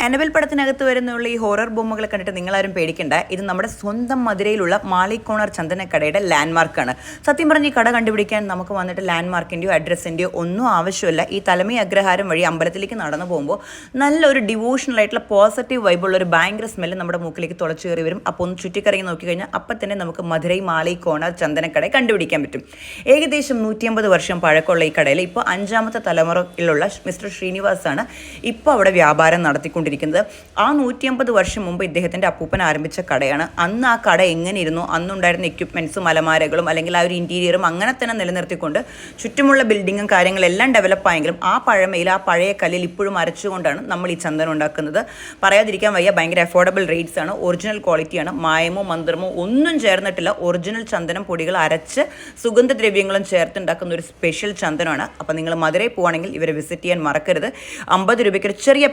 അനബൽ പടത്തിനകത്ത് വരുന്നുള്ള ഈ ഹൊറർ ബൊമ്മകളെ കണ്ടിട്ട് നിങ്ങളാരും പേടിക്കണ്ട. ഇത് നമ്മുടെ സ്വന്തം മധുരയിലുള്ള മാളിക്കോണർ ചന്ദനക്കടയുടെ ലാൻഡ്മാർക്കാണ്. സത്യം പറഞ്ഞ് ഈ കട കണ്ടുപിടിക്കാൻ നമുക്ക് വന്നിട്ട് ലാൻഡ്മാർക്കിൻ്റെയോ അഡ്രസ്സിൻ്റെയോ ഒന്നും ആവശ്യമില്ല. ഈ തലമി അഗ്രഹാരം വഴി അമ്പലത്തിലേക്ക് നടന്നു പോകുമ്പോൾ നല്ലൊരു ഡിവോഷണൽ ആയിട്ടുള്ള പോസിറ്റീവ് വൈബുള്ള ഒരു ഭയങ്കര സ്മെല്ല് നമ്മുടെ മൂക്കിലേക്ക് തുളച്ചു കയറി വരും. അപ്പോൾ ഒന്ന് ചുറ്റിക്കറങ്ങി നോക്കിക്കഴിഞ്ഞാൽ അപ്പം തന്നെ നമുക്ക് മധുരൈ മാളിക്കോണർ ചന്ദനക്കട കണ്ടുപിടിക്കാൻ പറ്റും. ഏകദേശം 150 വർഷം പഴക്കമുള്ള ഈ കടയിൽ ഇപ്പോൾ 5ാമത്തെ തലമുറയിലുള്ള മിസ്റ്റർ ശ്രീനിവാസാണ് ഇപ്പോൾ അവിടെ വ്യാപാരം നടത്തിക്കൊണ്ടിരിക്കുന്നത്. ആ 150 വർഷം മുമ്പ് ഇദ്ദേഹത്തിൻ്റെ അപ്പൂപ്പൻ ആരംഭിച്ച കടയാണ്. അന്ന് ആ കട എങ്ങനെ ഇരുന്നു, അന്നുണ്ടായിരുന്ന എക്യുപ്മെൻറ്റ്സും അലമാരകളും അല്ലെങ്കിൽ ആ ഒരു ഇൻറ്റീരിയറും അങ്ങനെ തന്നെ നിലനിർത്തിക്കൊണ്ട് ചുറ്റുമുള്ള ബിൽഡിങ്ങും കാര്യങ്ങളെല്ലാം ഡെവലപ്പായെങ്കിലും ആ പഴമയിൽ ആ പഴയ കല്ലിൽ ഇപ്പോഴും അരച്ചുകൊണ്ടാണ് നമ്മൾ ഈ ചന്ദനം ഉണ്ടാക്കുന്നത്. പറയാതിരിക്കാൻ വയ്യ, ഭയങ്കര അഫോർഡബിൾ റേറ്റ്സ് ആണ്, ഒറിജിനൽ ക്വാളിറ്റിയാണ്, മായമോ മന്ത്രമോ ഒന്നും ചേർന്നിട്ടില്ല. ഒറിജിനൽ ചന്ദനം പൊടികൾ അരച്ച് സുഗന്ധദ്രവ്യങ്ങളും ചേർത്തുണ്ടാക്കുന്ന ഒരു സ്പെഷ്യൽ ചന്ദനമാണ്. അപ്പോൾ നിങ്ങൾ മധുരയിൽ പോവുകയാണെങ്കിൽ ഇവരെ വിസിറ്റ് ചെയ്യാൻ മറക്കരുത്. 50 രൂപയ്ക്ക് ഒരു ചെറിയ